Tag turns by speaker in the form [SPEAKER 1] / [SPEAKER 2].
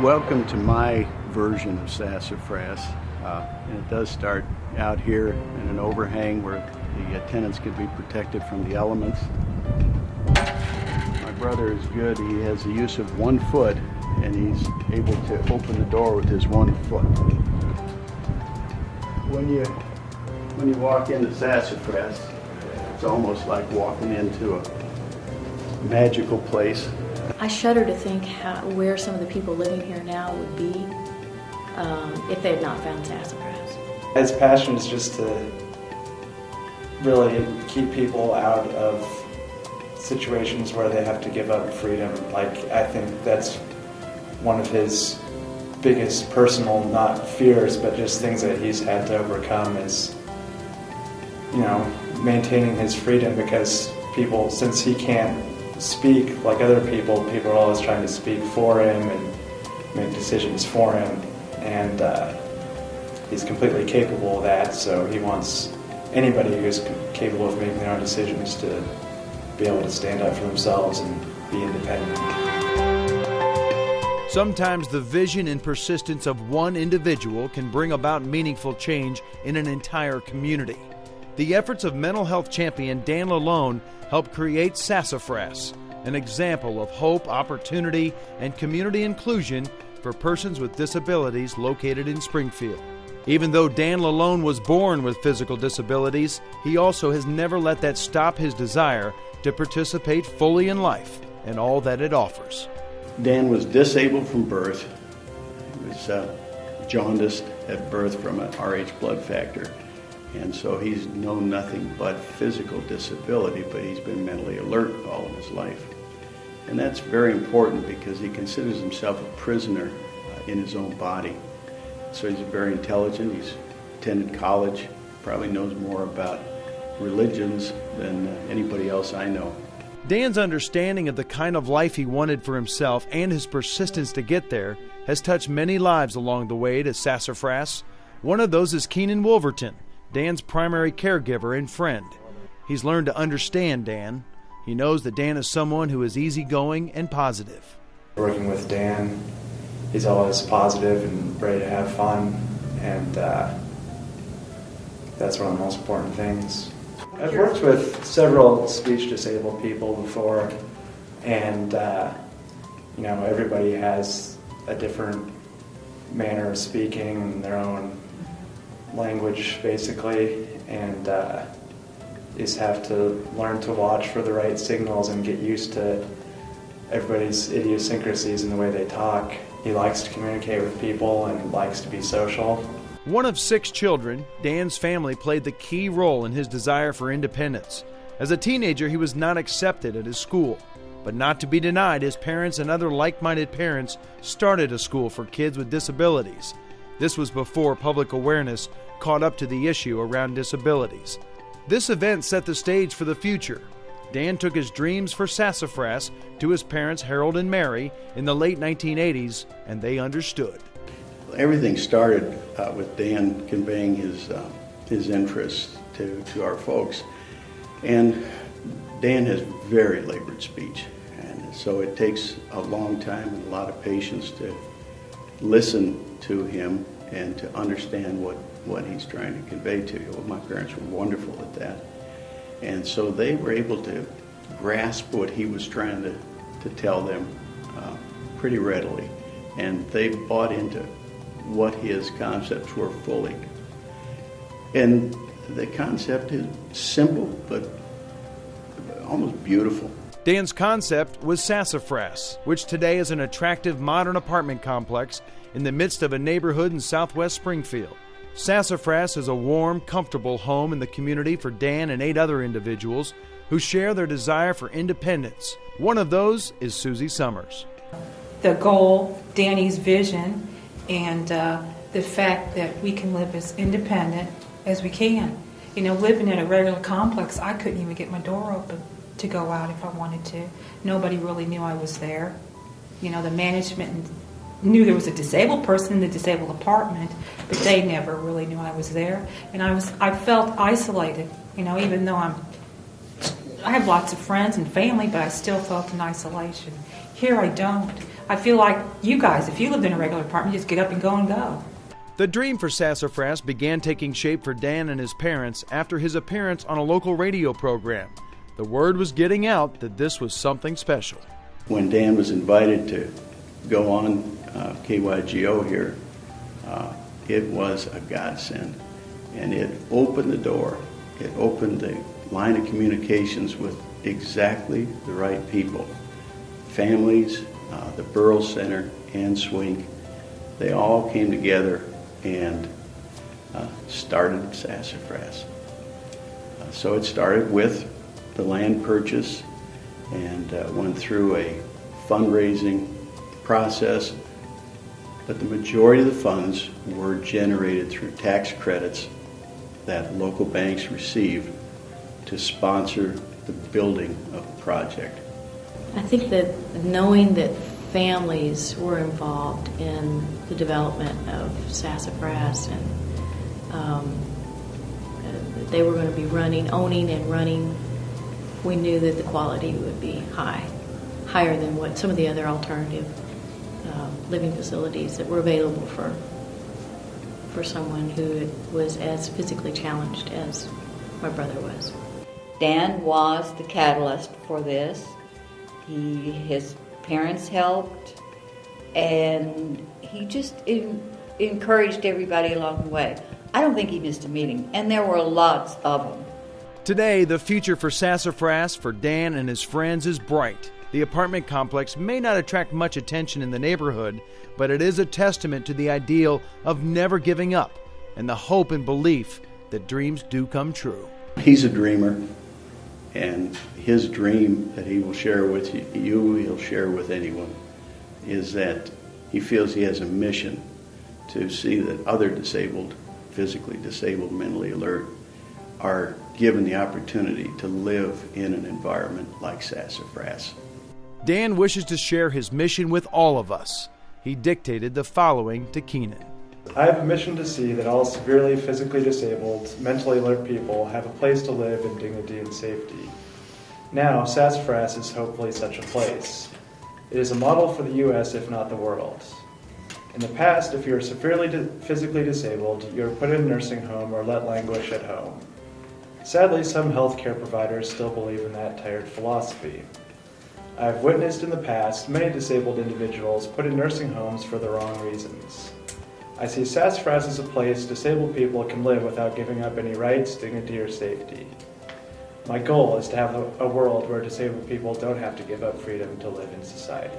[SPEAKER 1] Welcome to my version of Sassafras. And it does start out here in an overhang where the tenants can be protected from the elements. My brother is good. He has the use of 1 foot, and he's able to open the door with his 1 foot. When you walk into Sassafras, it's almost like walking into a magical place.
[SPEAKER 2] I shudder to think where some of the people living here now would be if they had not found Sassafras.
[SPEAKER 3] His passion is just to really keep people out of situations where they have to give up freedom. I think that's one of his biggest personal, not fears, but just things that he's had to overcome is, maintaining his freedom, because people, since he can't speak like other people are always trying to speak for him and make decisions for him, and he's completely capable of that, so he wants anybody who's capable of making their own decisions to be able to stand up for themselves and be independent.
[SPEAKER 4] Sometimes the vision and persistence of one individual can bring about meaningful change in an entire community. The efforts of mental health champion Dan Lalone helped create Sassafras, an example of hope, opportunity, and community inclusion for persons with disabilities located in Springfield. Even though Dan Lalone was born with physical disabilities, he also has never let that stop his desire to participate fully in life and all that it offers.
[SPEAKER 1] Dan was disabled from birth. He was jaundiced at birth from an Rh blood factor. And so he's known nothing but physical disability, but he's been mentally alert all of his life. And that's very important because he considers himself a prisoner in his own body. So he's very intelligent. He's attended college, probably knows more about religions than anybody else I know.
[SPEAKER 4] Dan's understanding of the kind of life he wanted for himself and his persistence to get there has touched many lives along the way to Sassafras. One of those is Keenan Wolverton, Dan's primary caregiver and friend. He's learned to understand Dan. He knows that Dan is someone who is easygoing and positive.
[SPEAKER 3] Working with Dan, he's always positive and ready to have fun, and that's one of the most important things. I've worked with several speech-disabled people before, and everybody has a different manner of speaking and their own language, basically, and you just have to learn to watch for the right signals and get used to everybody's idiosyncrasies in the way they talk. He likes to communicate with people and likes to be social.
[SPEAKER 4] One of 6 children, Dan's family played the key role in his desire for independence. As a teenager, he was not accepted at his school, but not to be denied, his parents and other like-minded parents started a school for kids with disabilities. This was before public awareness caught up to the issue around disabilities. This event set the stage for the future. Dan took his dreams for Sassafras to his parents Harold and Mary in the late 1980s, and they understood.
[SPEAKER 1] Everything started with Dan conveying his interests to our folks. And Dan has very labored speech, and so it takes a long time and a lot of patience to listen to him and to understand what he's trying to convey to you. Well, my parents were wonderful at that. And so they were able to grasp what he was trying to tell them pretty readily. And they bought into what his concepts were fully. And the concept is simple, but almost beautiful.
[SPEAKER 4] Dan's concept was Sassafras, which today is an attractive modern apartment complex in the midst of a neighborhood in southwest Springfield. Sassafras is a warm, comfortable home in the community for Dan and 8 other individuals who share their desire for independence. One of those is Susie Summers.
[SPEAKER 5] The goal, Danny's vision, and the fact that we can live as independent as we can. Living in a regular complex, I couldn't even get my door open to go out if I wanted to. Nobody really knew I was there. The management knew there was a disabled person in the disabled apartment, but they never really knew I was there. And I felt isolated, even though I have lots of friends and family, but I still felt in isolation. Here I don't. I feel like you guys, if you lived in a regular apartment, you just get up and go.
[SPEAKER 4] The dream for Sassafras began taking shape for Dan and his parents after his appearance on a local radio program. The word was getting out that this was something special.
[SPEAKER 1] When Dan was invited to go on KYGO here, it was a godsend, and it opened the door. It opened the line of communications with exactly the right people. Families, the Burroughs Center, and Swink, they all came together and started Sassafras. So it started with the land purchase and went through a fundraising process, but the majority of the funds were generated through tax credits that local banks received to sponsor the building of the project.
[SPEAKER 2] I think that knowing that families were involved in the development of Sassafras and they were going to be owning and running, we knew that the quality would be higher than what some of the other alternative living facilities that were available for someone who was as physically challenged as my brother was.
[SPEAKER 6] Dan was the catalyst for this. His parents helped, and he just encouraged everybody along the way. I don't think he missed a meeting, and there were lots of them.
[SPEAKER 4] Today, the future for Sassafras for Dan and his friends is bright. The apartment complex may not attract much attention in the neighborhood, but it is a testament to the ideal of never giving up and the hope and belief that dreams do come true.
[SPEAKER 1] He's a dreamer, and his dream that he will share with you, he'll share with anyone, is that he feels he has a mission to see that other disabled, physically disabled, mentally alert, are given the opportunity to live in an environment like Sassafras.
[SPEAKER 4] Dan wishes to share his mission with all of us. He dictated the following to Keenan.
[SPEAKER 3] I have a mission to see that all severely physically disabled, mentally alert people have a place to live in dignity and safety. Now, Sassafras is hopefully such a place. It is a model for the U.S., if not the world. In the past, if you were severely physically disabled, you were put in a nursing home or let languish at home. Sadly, some healthcare providers still believe in that tired philosophy. I have witnessed in the past many disabled individuals put in nursing homes for the wrong reasons. I see Sassafras as a place disabled people can live without giving up any rights, dignity, or safety. My goal is to have a world where disabled people don't have to give up freedom to live in society.